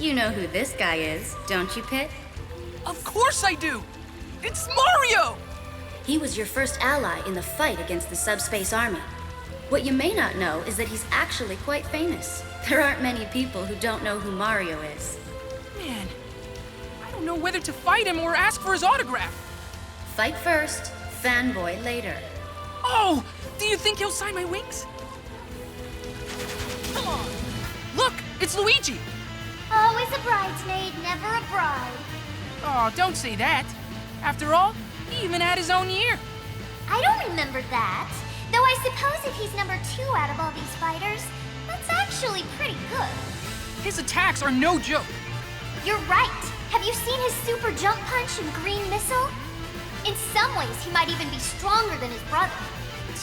You know who this guy is, don't you, Pit? Of course I do! It's Mario! He was your first ally in the fight against the Subspace Army. What you may not know is that he's actually quite famous. There aren't many people who don't know who Mario is. Man, I don't know whether to fight him or ask for his autograph. Fight first, fanboy later. Oh, do you think he'll sign my wings? Come on! Look, it's Luigi! Always a bridesmaid, never a bride. Oh, don't say that. After all, he even had his own year. I don't remember that. Though I suppose if he's number 2 out of all these fighters, that's actually pretty good. His attacks are no joke. You're right. Have you seen his super jump punch and green missile? In some ways, he might even be stronger than his brother.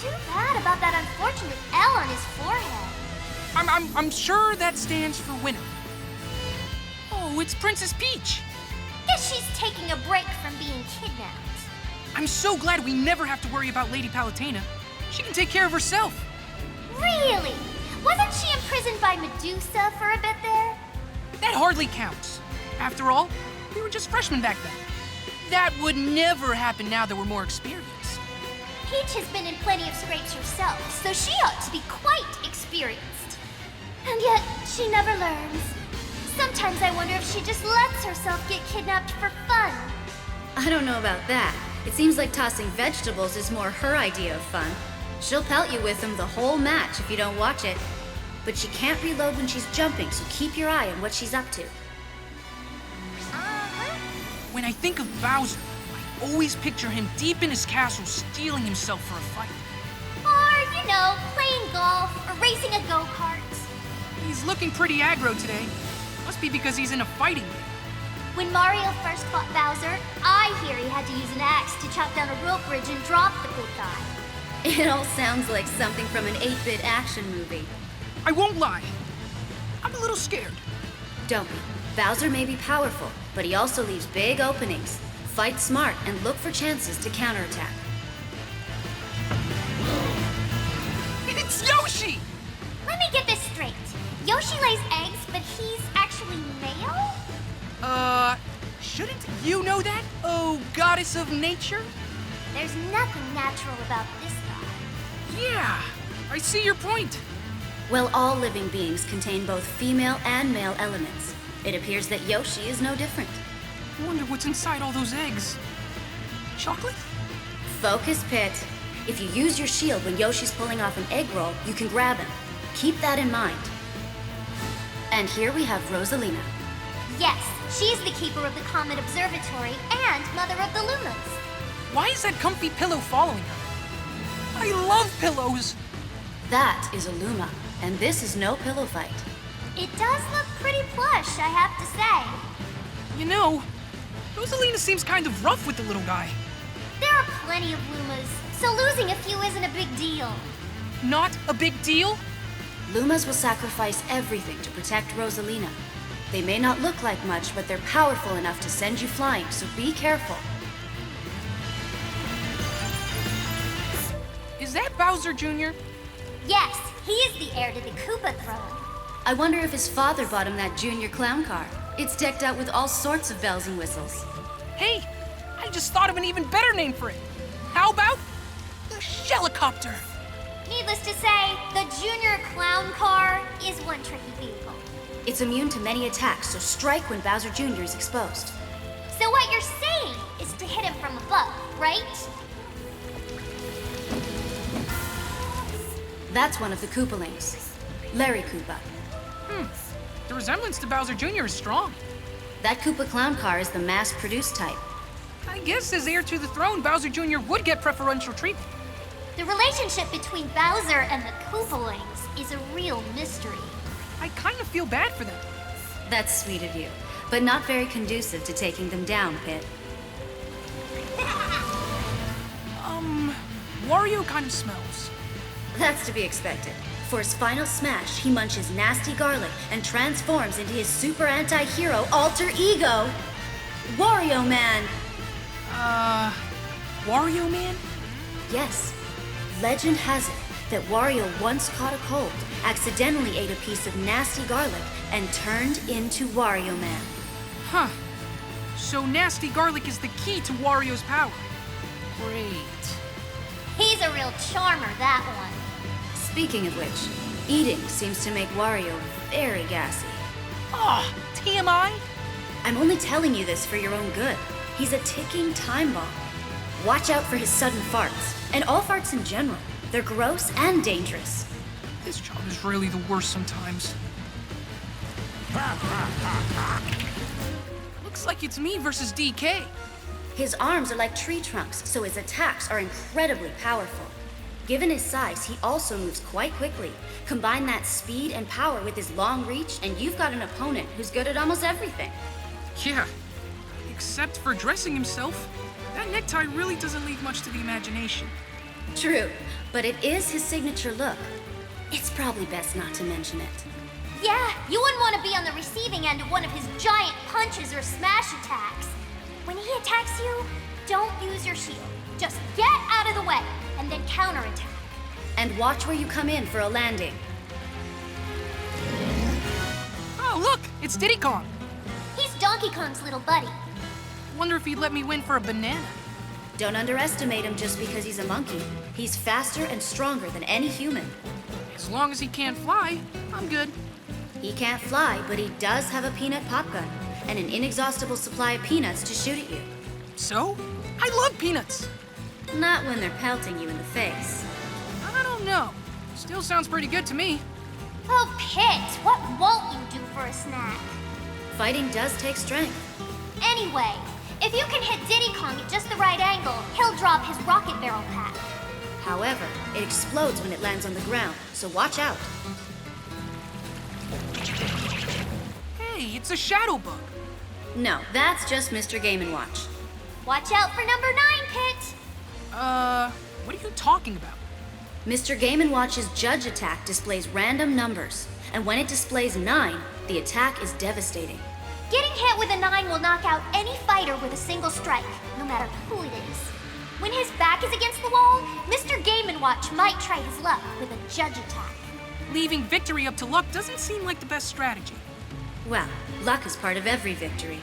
Too bad about that unfortunate L on his forehead. I'm sure that stands for winner. Oh, it's Princess Peach. Guess she's taking a break from being kidnapped. I'm so glad we never have to worry about Lady Palutena. She can take care of herself. Really? Wasn't she imprisoned by Medusa for a bit there? That hardly counts. After all, we were just freshmen back then. That would never happen now that we're more experienced. Peach has been in plenty of scrapes herself, so she ought to be quite experienced. And yet, she never learns. Sometimes I wonder if she just lets herself get kidnapped for fun. I don't know about that. It seems like tossing vegetables is more her idea of fun. She'll pelt you with them the whole match if you don't watch it. But she can't reload when she's jumping, so keep your eye on what she's up to. When I think of Bowser, I always picture him deep in his castle steeling himself for a fight. Or, you know, playing golf or racing a go-kart. He's looking pretty aggro today. Must be because he's in a fighting game. When Mario first fought Bowser, I hear he had to use an axe to chop down a rope bridge and drop the good guy. It all sounds like something from an 8-bit action movie. I won't lie. I'm a little scared. Don't be. Bowser may be powerful, but he also leaves big openings. Fight smart and look for chances to counterattack. It's Yoshi! Let me get this straight. Yoshi lays eggs, but he's actually male? Shouldn't you know that? Oh, goddess of nature? There's nothing natural about this guy. Yeah, I see your point. Well, all living beings contain both female and male elements. It appears that Yoshi is no different. I wonder what's inside all those eggs. Chocolate? Focus, Pit. If you use your shield when Yoshi's pulling off an egg roll, you can grab him. Keep that in mind. And here we have Rosalina. Yes, she's the keeper of the Comet Observatory and mother of the Lumas. Why is that comfy pillow following her? I love pillows! That is a Luma, and this is no pillow fight. It does look pretty plush, I have to say. You know, Rosalina seems kind of rough with the little guy. There are plenty of Lumas, so losing a few isn't a big deal. Not a big deal? Lumas will sacrifice everything to protect Rosalina. They may not look like much, but they're powerful enough to send you flying, so be careful. Is that Bowser Jr.? Yes, he is the heir to the Koopa throne. I wonder if his father bought him that junior clown car. It's decked out with all sorts of bells and whistles. Hey, I just thought of an even better name for it. How about the Shellicopter? Needless to say, the Junior Clown Car is one tricky vehicle. It's immune to many attacks, so strike when Bowser Jr. is exposed. So what you're saying is to hit him from above, right? That's one of the Koopalings. Larry Koopa. The resemblance to Bowser Jr. is strong. That Koopa clown car is the mass-produced type. I guess as heir to the throne, Bowser Jr. would get preferential treatment. The relationship between Bowser and the Koopalings is a real mystery. I kind of feel bad for them. That's sweet of you, but not very conducive to taking them down, Pit. Wario kind of smells. That's to be expected. For his final smash, he munches nasty garlic and transforms into his super anti-hero alter ego, Wario Man! Wario Man? Yes. Legend has it that Wario once caught a cold, accidentally ate a piece of nasty garlic, and turned into Wario Man. Huh. So nasty garlic is the key to Wario's power. Great. He's a real charmer, that one. Speaking of which, eating seems to make Wario very gassy. Ah, TMI? I'm only telling you this for your own good. He's a ticking time bomb. Watch out for his sudden farts, and all farts in general. They're gross and dangerous. This job is really the worst sometimes. Looks like it's me versus DK. His arms are like tree trunks, so his attacks are incredibly powerful. Given his size, he also moves quite quickly. Combine that speed and power with his long reach, and you've got an opponent who's good at almost everything. Yeah, except for dressing himself. That necktie really doesn't leave much to the imagination. True, but it is his signature look. It's probably best not to mention it. Yeah, you wouldn't want to be on the receiving end of one of his giant punches or smash attacks. When he attacks you, don't use your shield. Just get out of the way, and then counterattack. And watch where you come in for a landing. Oh, look! It's Diddy Kong! He's Donkey Kong's little buddy. Wonder if he'd let me win for a banana. Don't underestimate him just because he's a monkey. He's faster and stronger than any human. As long as he can't fly, I'm good. He can't fly, but he does have a peanut pop gun and an inexhaustible supply of peanuts to shoot at you. So? I love peanuts! Not when they're pelting you in the face. I don't know. Still sounds pretty good to me. Oh, Pit, what won't you do for a snack? Fighting does take strength. Anyway, if you can hit Diddy Kong at just the right angle, he'll drop his rocket barrel pack. However, it explodes when it lands on the ground, so watch out. Hey, it's a shadow bug. No, that's just Mr. Game & Watch. Watch out for number 9, Pit. What are you talking about? Mr. Game & Watch's judge attack displays random numbers, and when it displays 9, the attack is devastating. Getting hit with a 9 will knock out any fighter with a single strike, no matter who it is. When his back is against the wall, Mr. Game & Watch might try his luck with a judge attack. Leaving victory up to luck doesn't seem like the best strategy. Well, luck is part of every victory.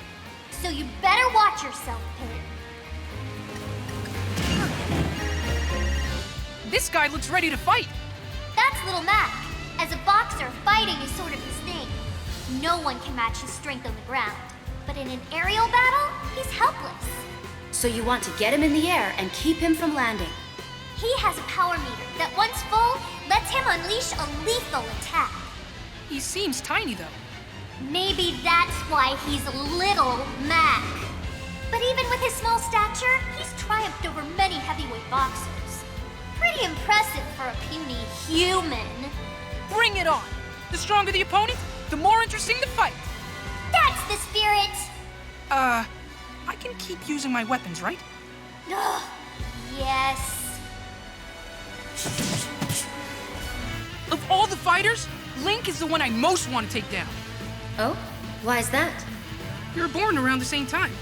So you better watch yourself, Pit. This guy looks ready to fight. That's Little Mac. As a boxer, fighting is sort of his thing. No one can match his strength on the ground. But in an aerial battle, he's helpless. So you want to get him in the air and keep him from landing. He has a power meter that once full, lets him unleash a lethal attack. He seems tiny, though. Maybe that's why he's Little Mac. But even with his small stature, he's triumphed over many heavyweight boxers. Pretty impressive for a puny human. Bring it on! The stronger the opponent, the more interesting the fight. That's the spirit! I can keep using my weapons, right? Ugh, yes. Of all the fighters, Link is the one I most want to take down. Oh? Why is that? We were born around the same time.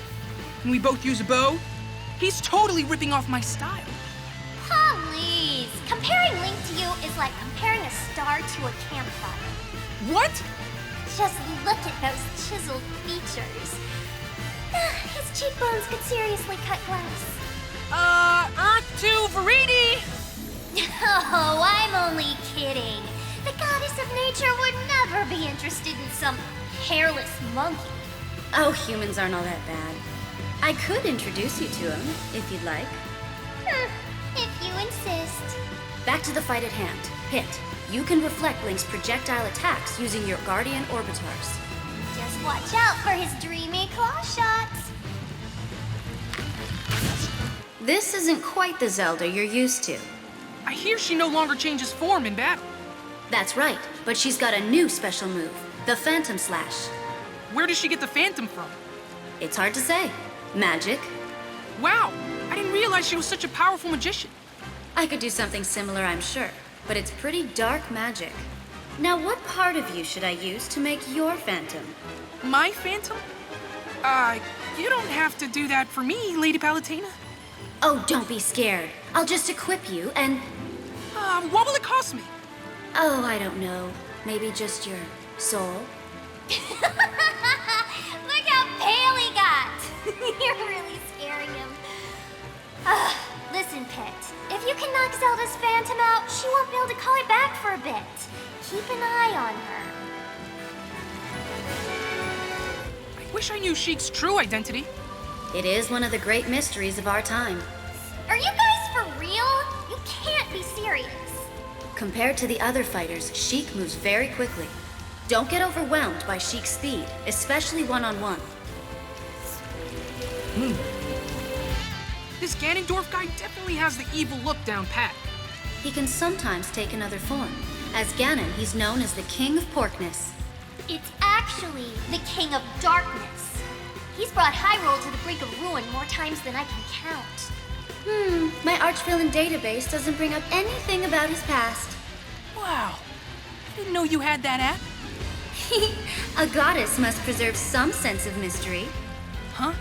And we both use a bow. He's totally ripping off my style. Please. Comparing Link to you is like comparing a star to a campfire. What? Just look at those chiseled features. His cheekbones could seriously cut glass. Earth to Viridi! Oh, I'm only kidding. The goddess of nature would never be interested in some hairless monkey. Oh, humans aren't all that bad. I could introduce you to him, if you'd like. If you insist. Back to the fight at hand. Pit, you can reflect Link's projectile attacks using your Guardian Orbitars. Just watch out for his dreamy claw shots. This isn't quite the Zelda you're used to. I hear she no longer changes form in battle. That's right, but she's got a new special move, the Phantom Slash. Where does she get the Phantom from? It's hard to say. Magic. Wow, I didn't realize she was such a powerful magician. I could do something similar, I'm sure, but it's pretty dark magic. Now, what part of you should I use to make your Phantom? My Phantom? You don't have to do that for me, Lady Palutena. Oh, don't be scared. I'll just equip you and... What will it cost me? Oh, I don't know. Maybe just your soul? Look how pale he got! You're really scaring him. Listen, Pit. If you can knock Zelda's phantom out, she won't be able to call it back for a bit. Keep an eye on her. I wish I knew Sheik's true identity. It is one of the great mysteries of our time. Are you guys for real? You can't be serious. Compared to the other fighters, Sheik moves very quickly. Don't get overwhelmed by Sheik's speed, especially one-on-one. This Ganondorf guy definitely has the evil look down pat. He can sometimes take another form. As Ganon, he's known as the King of Porkness. It's actually the King of Darkness. He's brought Hyrule to the brink of ruin more times than I can count. My arch-villain database doesn't bring up anything about his past. Wow. I didn't know you had that app. A goddess must preserve some sense of mystery. Huh?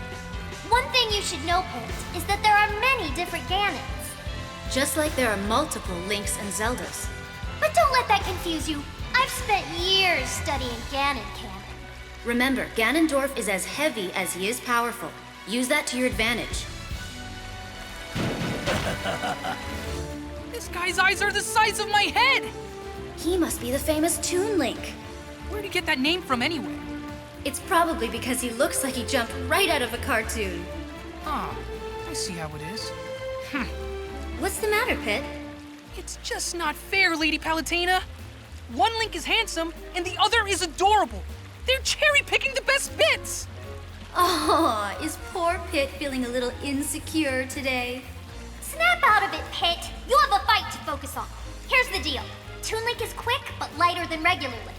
One thing you should know, Pit, is that there are many different Ganons. Just like there are multiple Links and Zeldas. But don't let that confuse you. I've spent years studying Ganon canon. Remember, Ganondorf is as heavy as he is powerful. Use that to your advantage. This guy's eyes are the size of my head! He must be the famous Toon Link. Where'd he get that name from anyway? It's probably because he looks like he jumped right out of a cartoon. Ah, I see how it is. What's the matter, Pit? It's just not fair, Lady Palutena. One Link is handsome, and the other is adorable. They're cherry-picking the best bits! Oh, is poor Pit feeling a little insecure today? Snap out of it, Pit. You have a fight to focus on. Here's the deal. Toon Link is quick, but lighter than regular Link.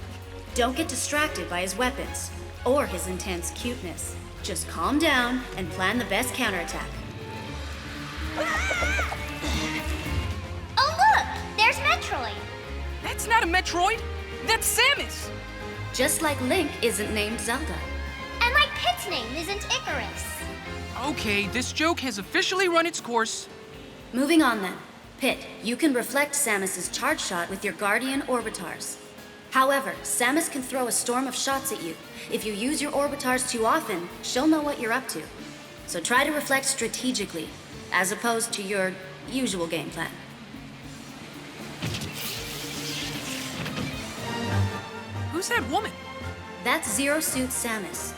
Don't get distracted by his weapons or his intense cuteness. Just calm down and plan the best counterattack. Oh, look! There's Metroid. That's not a Metroid. That's Samus. Just like Link isn't named Zelda. And like Pit's name isn't Icarus. Okay, this joke has officially run its course. Moving on then. Pit, you can reflect Samus's charge shot with your Guardian Orbitars. However, Samus can throw a storm of shots at you. If you use your Orbitars too often, she'll know what you're up to. So try to reflect strategically, as opposed to your usual game plan. Who's that woman? That's Zero Suit Samus.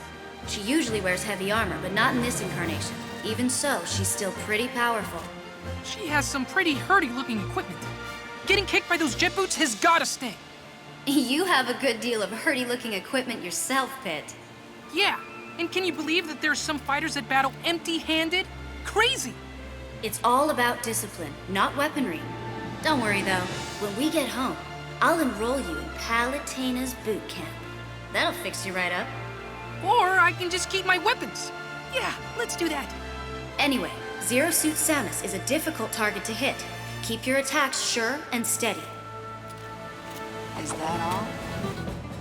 She usually wears heavy armor, but not in this incarnation. Even so, she's still pretty powerful. She has some pretty herdy-looking equipment. Getting kicked by those jet boots has gotta sting. You have a good deal of herdy-looking equipment yourself, Pit. Yeah, and can you believe that there's some fighters that battle empty-handed? Crazy! It's all about discipline, not weaponry. Don't worry though, when we get home, I'll enroll you in Palutena's boot camp. That'll fix you right up. Or I can just keep my weapons. Yeah, let's do that. Anyway, Zero Suit Samus is a difficult target to hit. Keep your attacks sure and steady. Is that all?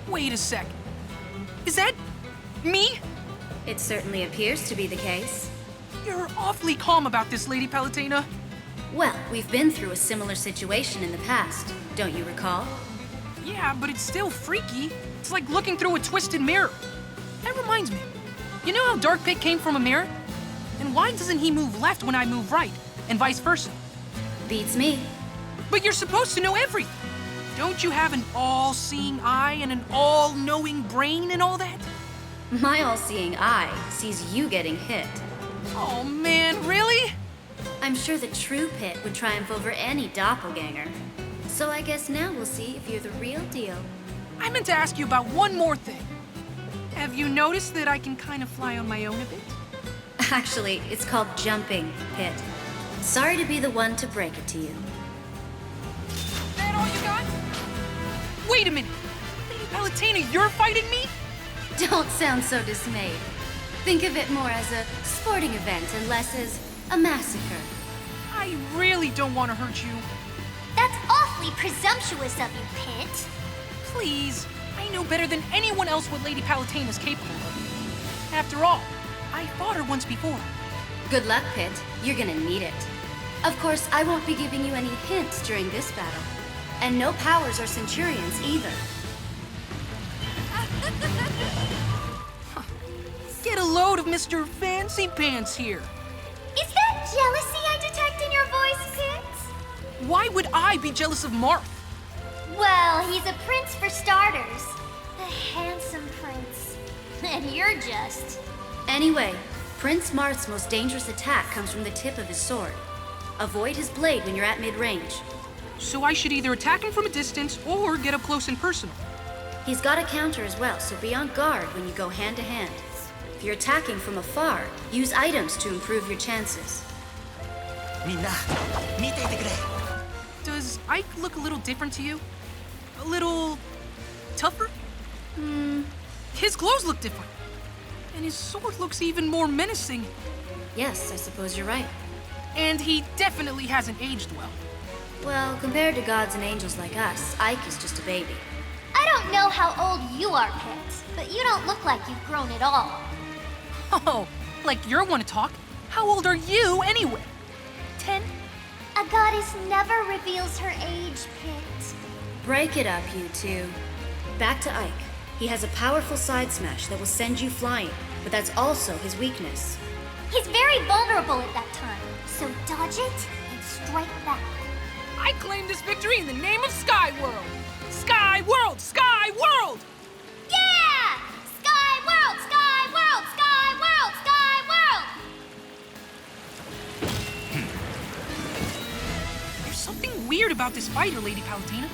Wait a sec. Is that me? It certainly appears to be the case. You're awfully calm about this, Lady Palutena. Well, we've been through a similar situation in the past, don't you recall? Yeah, but it's still freaky. It's like looking through a twisted mirror. That reminds me. You know how Dark Pit came from a mirror? And why doesn't he move left when I move right, and vice versa? Beats me. But you're supposed to know everything. Don't you have an all-seeing eye and an all-knowing brain and all that? My all-seeing eye sees you getting hit. Oh man, really? I'm sure the true Pit would triumph over any doppelganger. So I guess now we'll see if you're the real deal. I meant to ask you about one more thing. Have you noticed that I can kind of fly on my own a bit? Actually, it's called jumping, Pit. Sorry to be the one to break it to you. That all you got? Wait a minute! Lady Palutena, you're fighting me? Don't sound so dismayed. Think of it more as a sporting event and less as a massacre. I really don't want to hurt you. That's awfully presumptuous of you, Pit. Please, I know better than anyone else what Lady Palutena is capable of. After all, I fought her once before. Good luck, Pit. You're gonna need it. Of course, I won't be giving you any hints during this battle. And no powers or centurions either. Get a load of Mr. Fancy Pants here. Is that jealousy I detect in your voice, Pit? Why would I be jealous of Marth? Well, he's a prince for starters. A handsome prince. And you're just... Anyway, Prince Marth's most dangerous attack comes from the tip of his sword. Avoid his blade when you're at mid-range. So I should either attack him from a distance or get up close and personal. He's got a counter as well, so be on guard when you go hand-to-hand. If you're attacking from afar, use items to improve your chances. Does Ike look a little different to you? A little... tougher? His clothes look different. And his sword looks even more menacing. Yes, I suppose you're right. And he definitely hasn't aged well. Well, compared to gods and angels like us, Ike is just a baby. I don't know how old you are, Pit, but you don't look like you've grown at all. Oh, like you're one to talk. How old are you anyway? 10? A goddess never reveals her age, Pit. Break it up, you two. Back to Ike. He has a powerful side smash that will send you flying, but that's also his weakness. He's very vulnerable at that time, so dodge it and strike back. I claim this victory in the name of Sky World! Sky World! Sky World! Yeah! Sky World! Sky World! Sky World! Sky World! There's something weird about this fighter, Lady Palutina.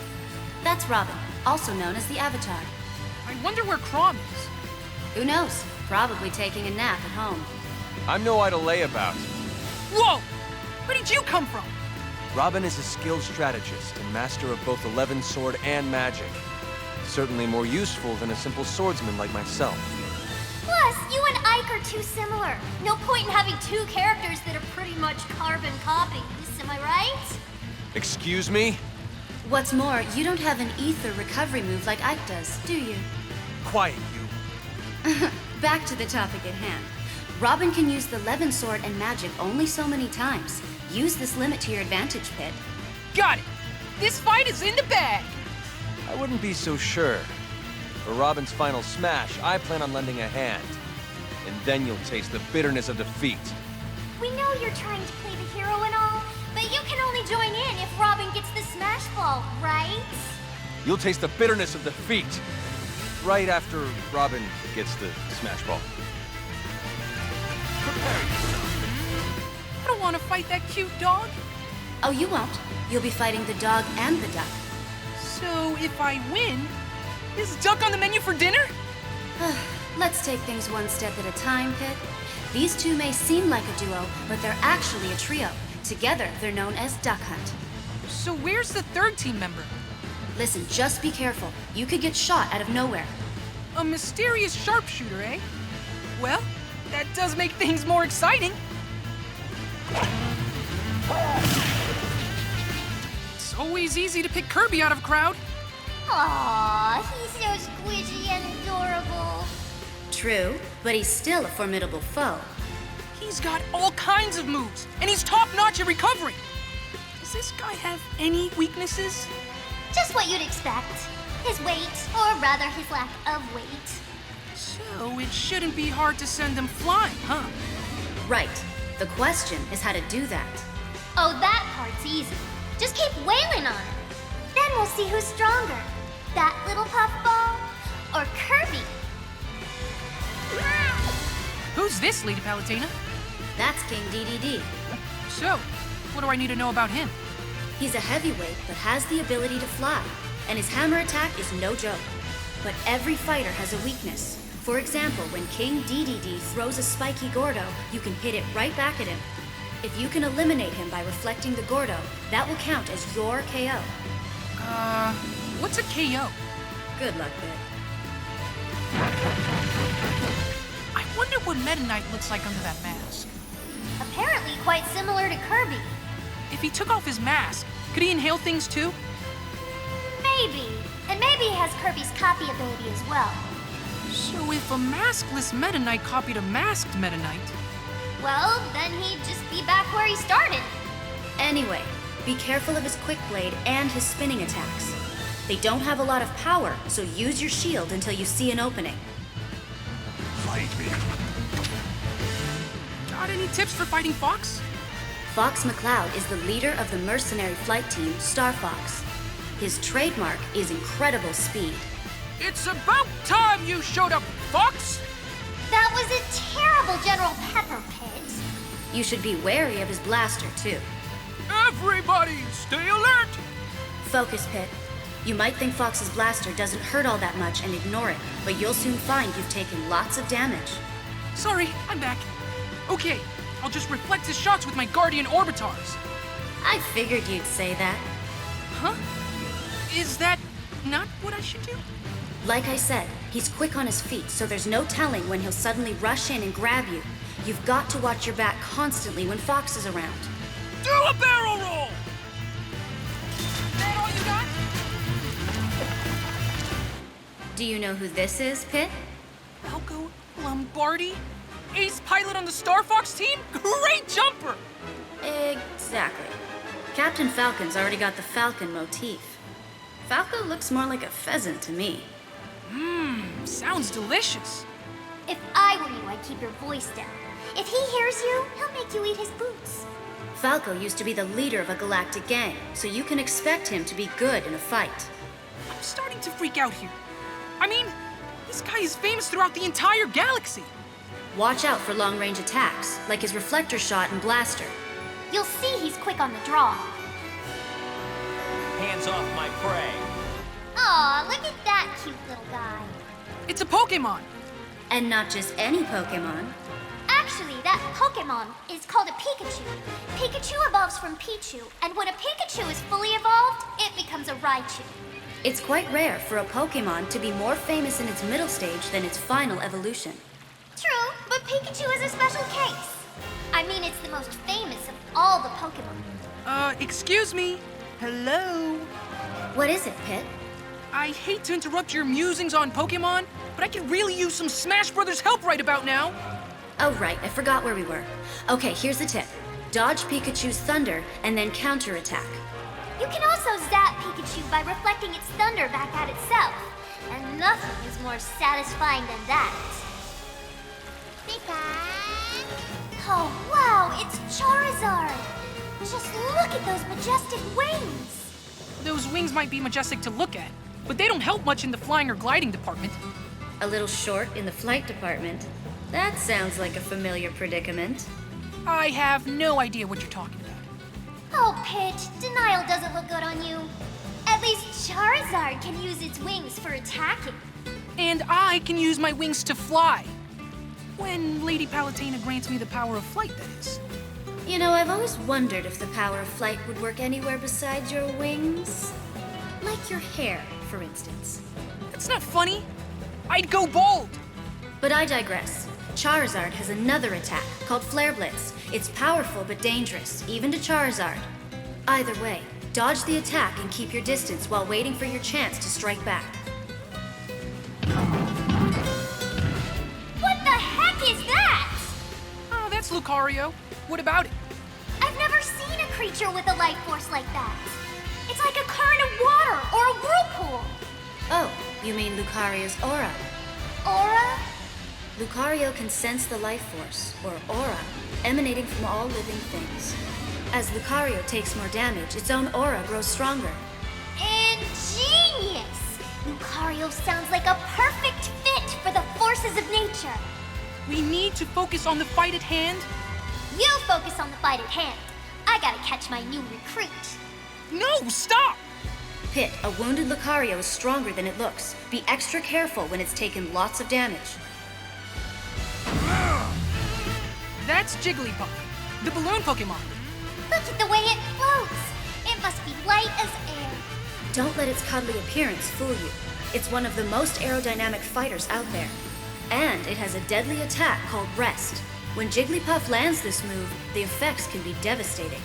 That's Robin, also known as the Avatar. I wonder where Crom is. Who knows? Probably taking a nap at home. I'm no idle layabout. Whoa! Where did you come from? Robin is a skilled strategist and master of both 11 sword and magic. Certainly more useful than a simple swordsman like myself. Plus, you and Ike are too similar. No point in having two characters that are pretty much carbon copies, am I right? Excuse me? What's more, you don't have an ether recovery move like Ike does, do you? Quiet, you. Back to the topic at hand. Robin can use the Levin sword and magic only so many times. Use this limit to your advantage, Pit. Got it! This fight is in the bag! I wouldn't be so sure. For Robin's final smash, I plan on lending a hand. And then you'll taste the bitterness of defeat. We know you're trying to play the hero and all, but you can only join in if Robin gets the smash ball, right? You'll taste the bitterness of defeat. Right after Robin gets the smash ball. I don't want to fight that cute dog. Oh, you won't. You'll be fighting the dog and the duck. So if I win, is duck on the menu for dinner? Let's take things one step at a time, Pit. These two may seem like a duo, but they're actually a trio. Together, they're known as Duck Hunt. So where's the third team member? Listen, just be careful. You could get shot out of nowhere. A mysterious sharpshooter, eh? Well, that does make things more exciting. It's always easy to pick Kirby out of a crowd. Aww, he's so squishy and adorable. True, but he's still a formidable foe. He's got all kinds of moves, and he's top-notch at recovering. Does this guy have any weaknesses? Just what you'd expect. His weight, or rather his lack of weight. So it shouldn't be hard to send him flying, huh? Right. The question is how to do that. Oh, that part's easy. Just keep wailing on him. Then we'll see who's stronger. That little puffball, or Kirby. Who's this, Lady Palutina? That's King DDD. So, what do I need to know about him? He's a heavyweight, but has the ability to fly, and his hammer attack is no joke. But every fighter has a weakness. For example, when King DDD throws a spiky Gordo, you can hit it right back at him. If you can eliminate him by reflecting the Gordo, that will count as your KO. What's a KO? Good luck, Bit. I wonder what Meta Knight looks like under that mask. Apparently quite similar to Kirby. If he took off his mask, could he inhale things too? Maybe. And maybe he has Kirby's copy ability as well. So if a maskless Meta Knight copied a masked Meta Knight, Well, then he'd just be back where he started. Anyway, be careful of his quick blade and his spinning attacks. They don't have a lot of power, so use your shield until you see an opening. Fight me. Got any tips for fighting Fox? Fox McCloud is the leader of the mercenary flight team, Star Fox. His trademark is incredible speed. It's about time you showed up, Fox! That was a terrible General Pepper Pit. You should be wary of his blaster, too. Everybody, stay alert! Focus, Pit. You might think Fox's blaster doesn't hurt all that much and ignore it, but you'll soon find you've taken lots of damage. Sorry, I'm back. Okay, I'll just reflect his shots with my Guardian Orbitars. I figured you'd say that. Huh? Is that not what I should do? Like I said, he's quick on his feet, so there's no telling when he'll suddenly rush in and grab you. You've got to watch your back constantly when Fox is around. Do a barrel roll! That all you got? Do you know who this is, Pit? Falco Lombardi? Ace pilot on the Star Fox team? Great jumper! Exactly. Captain Falcon's already got the Falcon motif. Falco looks more like a pheasant to me. Sounds delicious. If I were you, I'd keep your voice down. If he hears you, he'll make you eat his boots. Falco used to be the leader of a galactic gang, so you can expect him to be good in a fight. I'm starting to freak out here. I mean, this guy is famous throughout the entire galaxy. Watch out for long-range attacks, like his reflector shot and blaster. You'll see he's quick on the draw. Hands off my prey. Aw, look at that cute little guy. It's a Pokemon. And not just any Pokemon. Actually, that Pokemon is called a Pikachu. Pikachu evolves from Pichu, and when a Pikachu is fully evolved, it becomes a Raichu. It's quite rare for a Pokemon to be more famous in its middle stage than its final evolution. True, but Pikachu is a special case. I mean, it's the most famous of all the Pokemon. Excuse me. Hello? What is it, Pit? I hate to interrupt your musings on Pokemon, but I could really use some Smash Brothers help right about now. Oh, right, I forgot where we were. Okay, here's the tip. Dodge Pikachu's thunder and then counterattack. You can also zap Pikachu by reflecting its thunder back at itself. And nothing is more satisfying than that. Oh, wow, it's Charizard! Just look at those majestic wings! Those wings might be majestic to look at, but they don't help much in the flying or gliding department. A little short in the flight department. That sounds like a familiar predicament. I have no idea what you're talking about. Oh, Pit, denial doesn't look good on you. At least Charizard can use its wings for attacking. And I can use my wings to fly. When Lady Palutena grants me the power of flight, that is. You know, I've always wondered if the power of flight would work anywhere besides your wings. Like your hair, for instance. That's not funny. I'd go bald. But I digress. Charizard has another attack called Flare Blitz. It's powerful but dangerous, even to Charizard. Either way, dodge the attack and keep your distance while waiting for your chance to strike back. What the heck is that? Oh, that's Lucario. What about it? I've never seen a creature with a life force like that. It's like a current of water or a whirlpool. Oh, you mean Lucario's aura. Aura? Lucario can sense the life force, or aura, emanating from all living things. As Lucario takes more damage, its own aura grows stronger. Ingenious! Lucario sounds like a perfect fit for the forces of nature. We need to focus on the fight at hand. You focus on the fight at hand. I gotta catch my new recruit. No, stop! Pit, a wounded Lucario is stronger than it looks. Be extra careful when it's taken lots of damage. That's Jigglypuff, the balloon Pokemon. Look at the way it floats. It must be light as air. Don't let its cuddly appearance fool you. It's one of the most aerodynamic fighters out there. And it has a deadly attack called Rest. When Jigglypuff lands this move, the effects can be devastating.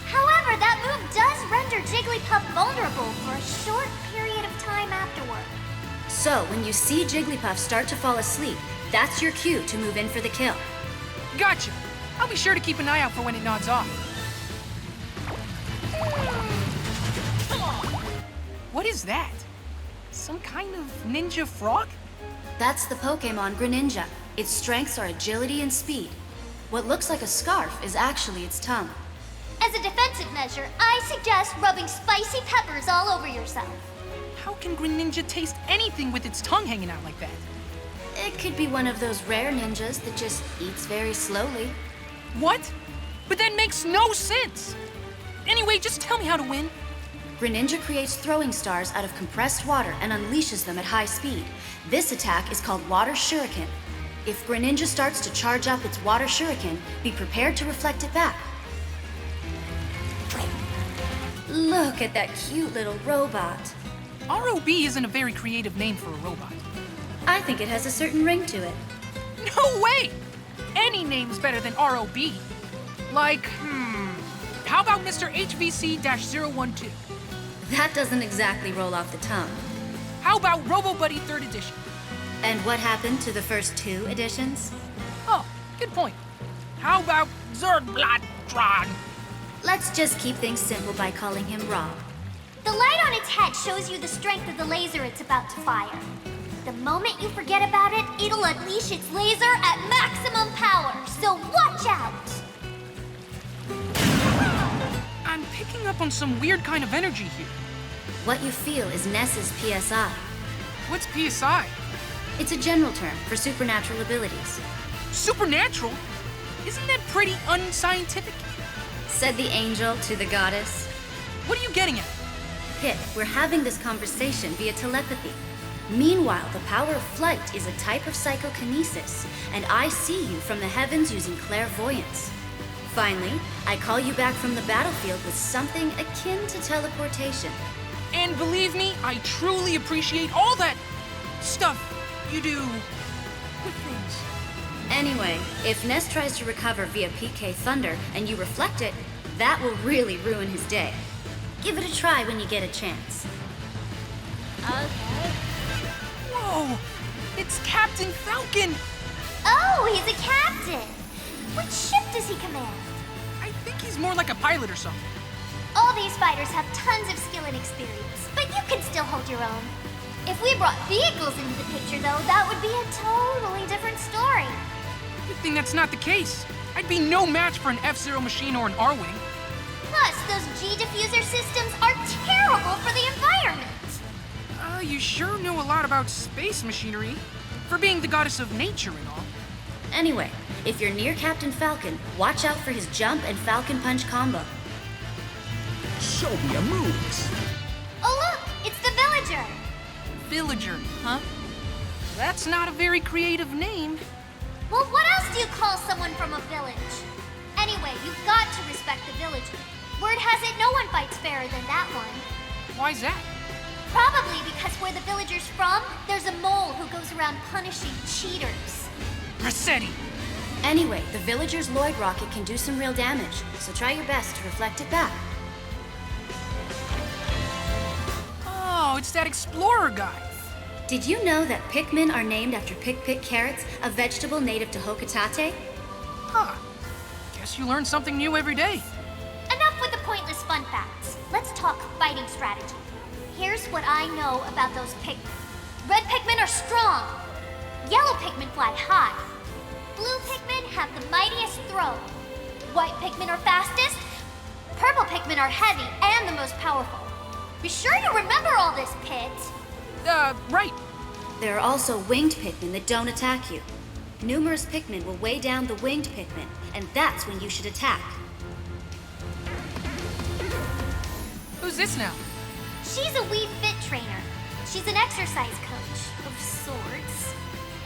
However, that move does render Jigglypuff vulnerable for a short period of time afterward. So, when you see Jigglypuff start to fall asleep, that's your cue to move in for the kill. Gotcha. I'll be sure to keep an eye out for when it nods off. What is that? Some kind of ninja frog? That's the Pokemon Greninja. Its strengths are agility and speed. What looks like a scarf is actually its tongue. As a defensive measure, I suggest rubbing spicy peppers all over yourself. How can Greninja taste anything with its tongue hanging out like that? It could be one of those rare ninjas that just eats very slowly. What? But that makes no sense! Anyway, just tell me how to win. Greninja creates throwing stars out of compressed water and unleashes them at high speed. This attack is called Water Shuriken. If Greninja starts to charge up its Water Shuriken, be prepared to reflect it back. Look at that cute little robot. ROB isn't a very creative name for a robot. I think it has a certain ring to it. No way! Any name's better than ROB. Like, how about Mr. HVC-012? That doesn't exactly roll off the tongue. How about RoboBuddy 3rd Edition? And what happened to the first 2 editions? Oh, good point. How about Zerdblattron? Let's just keep things simple by calling him Rob. The light on its head shows you the strength of the laser it's about to fire. The moment you forget about it, it'll unleash its laser at maximum power, so watch out! I'm picking up on some weird kind of energy here. What you feel is Ness's PSI. What's PSI? It's a general term for supernatural abilities. Supernatural? Isn't that pretty unscientific? Said the angel to the goddess. What are you getting at? Pit, we're having this conversation via telepathy. Meanwhile, the power of flight is a type of psychokinesis, and I see you from the heavens using clairvoyance. Finally, I call you back from the battlefield with something akin to teleportation. And believe me, I truly appreciate all that stuff you do with things. Anyway, if Ness tries to recover via PK Thunder and you reflect it, that will really ruin his day. Give it a try when you get a chance. Okay. Whoa! It's Captain Falcon! Oh, he's a captain! Which ship does he command? I think he's more like a pilot or something. All these fighters have tons of skill and experience, but you can still hold your own. If we brought vehicles into the picture, though, that would be a totally different story. Good thing that's not the case. I'd be no match for an F-Zero machine or an R-Wing. Plus, those G-diffuser systems are terrible for the environment. You sure know a lot about space machinery, for being the goddess of nature and all. Anyway, if you're near Captain Falcon, watch out for his jump and Falcon Punch combo. Show me your moves. Oh look, it's the villager. Villager, huh? That's not a very creative name. Well, what else do you call someone from a village? Anyway, you've got to respect the villager. Word has it no one fights fairer than that one. Why's that? Probably because where the villager's from, there's a mole who goes around punishing cheaters. Rossetti! Anyway, the villager's Lloyd rocket can do some real damage, so try your best to reflect it back. Oh, it's that explorer guy. Did you know that Pikmin are named after Pick carrots, a vegetable native to Hokitate? Huh. Guess you learn something new every day. Enough with the pointless fun facts. Let's talk fighting strategy. Here's what I know about those Pikmin. Red Pikmin are strong. Yellow Pikmin fly high. Blue Pikmin have the mightiest throw. White Pikmin are fastest. Purple Pikmin are heavy and the most powerful. Be sure you remember all this, Pit. Right. There are also winged Pikmin that don't attack you. Numerous Pikmin will weigh down the winged Pikmin, and that's when you should attack. Who's this now? She's a Wii Fit Trainer. She's an exercise coach, of sorts.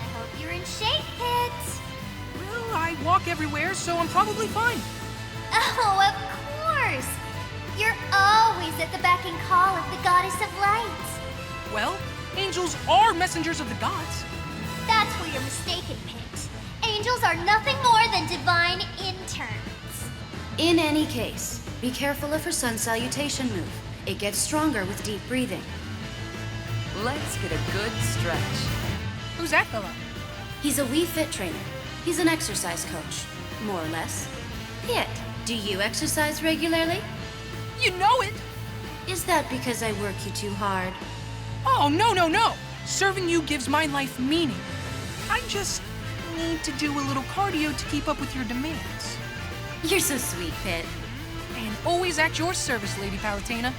I hope you're in shape, Pit. Well, I walk everywhere, so I'm probably fine. Oh, of course. You're always at the beck and call of the goddess of light. Well, angels are messengers of the gods. That's where you're mistaken, Pit. Angels are nothing more than divine interns. In any case, be careful of her sun salutation move. It gets stronger with deep breathing. Let's get a good stretch. Who's that fella? He's a Wii Fit Trainer. He's an exercise coach, more or less. Pit, do you exercise regularly? You know it! Is that because I work you too hard? Oh, no. Serving you gives my life meaning. I just need to do a little cardio to keep up with your demands. You're so sweet, Pit. And always at your service, Lady Palutena.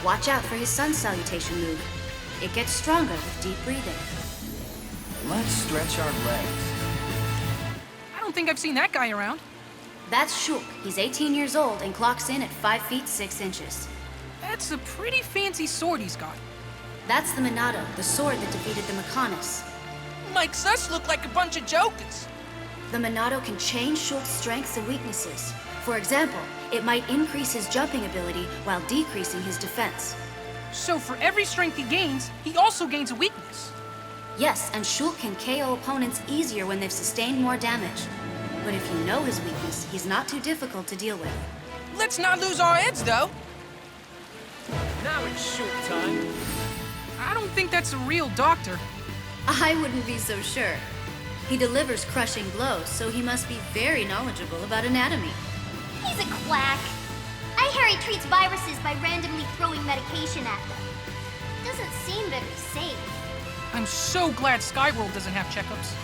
Watch out for his sun salutation move. It gets stronger with deep breathing. Let's stretch our legs. I don't think I've seen that guy around. That's Shulk. He's 18 years old and clocks in at 5 feet 6 inches. That's a pretty fancy sword he's got. That's the Minato, the sword that defeated the Mechonis. Makes us look like a bunch of jokers. The Minato can change Shulk's strengths and weaknesses. For example, it might increase his jumping ability while decreasing his defense. So for every strength he gains, he also gains a weakness. Yes, and Shulk can KO opponents easier when they've sustained more damage. But if you know his weakness, he's not too difficult to deal with. Let's not lose our heads, though. Now it's shoot time. I don't think that's a real doctor. I wouldn't be so sure. He delivers crushing blows, so he must be very knowledgeable about anatomy. He's a quack. I hear he treats viruses by randomly throwing medication at them. Doesn't seem very safe. I'm so glad Skyworld doesn't have checkups.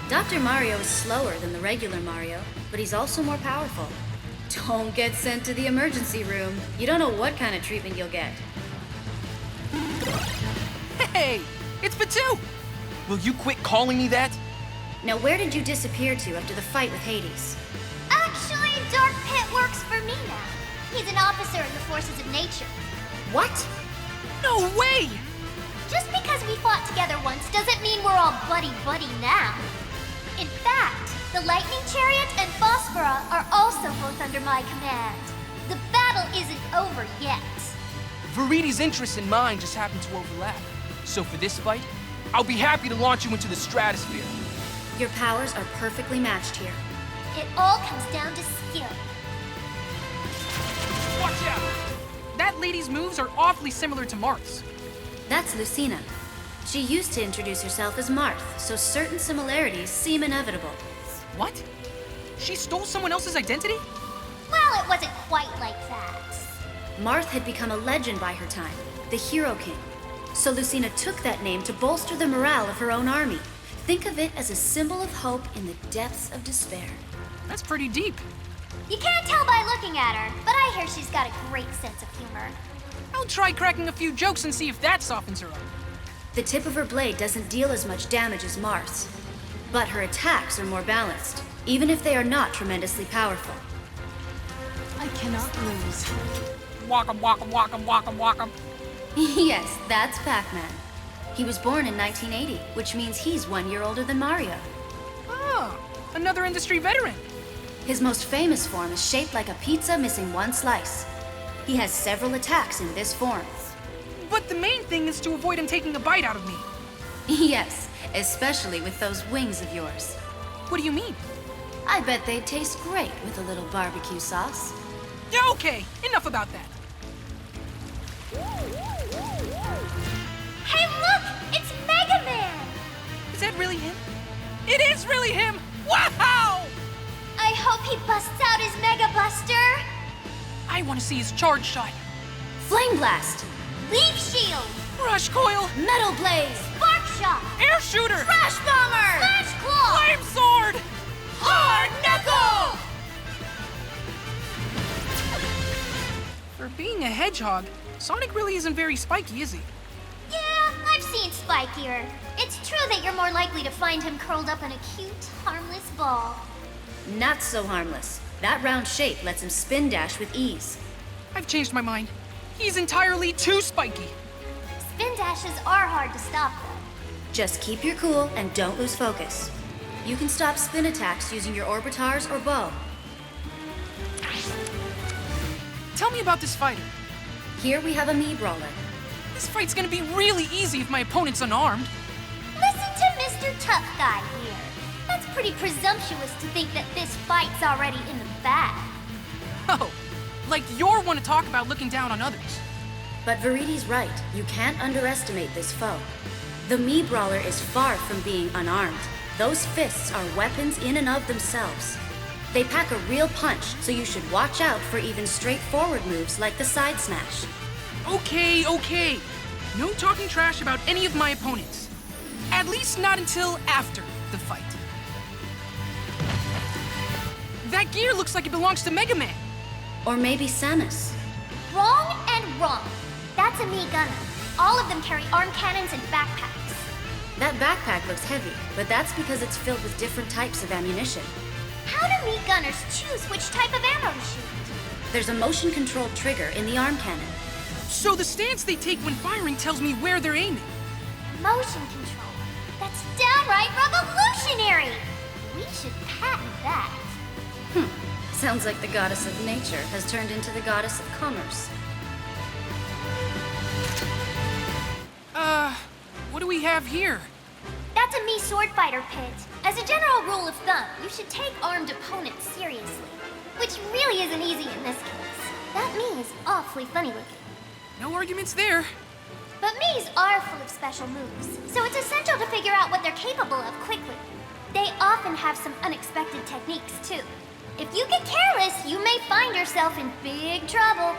Dr. Mario is slower than the regular Mario, but he's also more powerful. Don't get sent to the emergency room. You don't know what kind of treatment you'll get. Hey, it's Batu! Will you quit calling me that? Now, where did you disappear to after the fight with Hades? Actually, Dark Pit works for me now. He's an officer in the forces of nature. What? No way! Just because we fought together once doesn't mean we're all buddy-buddy now. In fact, the Lightning Chariot and Phosphora are also both under my command. The battle isn't over yet. Viridi's interests and mine just happen to overlap. So for this fight, I'll be happy to launch you into the stratosphere. Your powers are perfectly matched here. It all comes down to skill. Watch out! That lady's moves are awfully similar to Marth's. That's Lucina. She used to introduce herself as Marth, so certain similarities seem inevitable. What? She stole someone else's identity? Well, it wasn't quite like that. Marth had become a legend by her time, the Hero King. So Lucina took that name to bolster the morale of her own army. Think of it as a symbol of hope in the depths of despair. That's pretty deep. You can't tell by looking at her, but I hear she's got a great sense of humor. I'll try cracking a few jokes and see if that softens her up. The tip of her blade doesn't deal as much damage as Marth's, but her attacks are more balanced, even if they are not tremendously powerful. I cannot lose. Walk 'em, walk 'em, walk 'em, walk 'em, walk 'em. Yes, that's Pac-Man. He was born in 1980, which means he's 1 year older than Mario. Ah, another industry veteran. His most famous form is shaped like a pizza missing one slice. He has several attacks in this form. But the main thing is to avoid him taking a bite out of me. Yes, especially with those wings of yours. What do you mean? I bet they'd taste great with a little barbecue sauce. Okay, enough about that. Hey, look! It's Mega Man! Is that really him? It is really him! Wow! I hope he busts out his Mega Buster! I want to see his charge shot. Flame Blast! Leaf Shield! Rush coil! Metal Blaze! Spark Shot! Air shooter! Crash Bomber! Flash Claw! Flame sword! Hard Knuckle! For being a hedgehog, Sonic really isn't very spiky, is he? Yeah, I've seen spikier. It's true that you're more likely to find him curled up in a cute, harmless ball. Not so harmless. That round shape lets him spin dash with ease. I've changed my mind. He's entirely too spiky. Spin dashes are hard to stop, though. Just keep your cool and don't lose focus. You can stop spin attacks using your orbitars or bow. Tell me about this fighter. Here we have a Mii Brawler. This fight's gonna be really easy if my opponent's unarmed. Listen to Mr. Tough Guy here. That's pretty presumptuous to think that this fight's already in the bag. Oh, like you're one to talk about looking down on others. But Viridi's right. You can't underestimate this foe. The Mii Brawler is far from being unarmed. Those fists are weapons in and of themselves. They pack a real punch, so you should watch out for even straightforward moves like the side smash. Okay, okay. No talking trash about any of my opponents. At least not until after the fight. That gear looks like it belongs to Mega Man. Or maybe Samus. Wrong and wrong. That's a Mii Gunner. All of them carry arm cannons and backpacks. That backpack looks heavy, but that's because it's filled with different types of ammunition. How do Mii Gunners choose which type of ammo to shoot? There's a motion-controlled trigger in the arm cannon. So the stance they take when firing tells me where they're aiming. Motion control. That's downright revolutionary! We should patent that. Sounds like the goddess of nature has turned into the goddess of commerce. What do we have here? That's a Mii sword fighter pit. As a general rule of thumb, you should take armed opponents seriously. Which really isn't easy in this case. That Mii is awfully funny looking. No arguments there. But Miis are full of special moves, so it's essential to figure out what they're capable of quickly. They often have some unexpected techniques, too. If you get careless, you may find yourself in big trouble.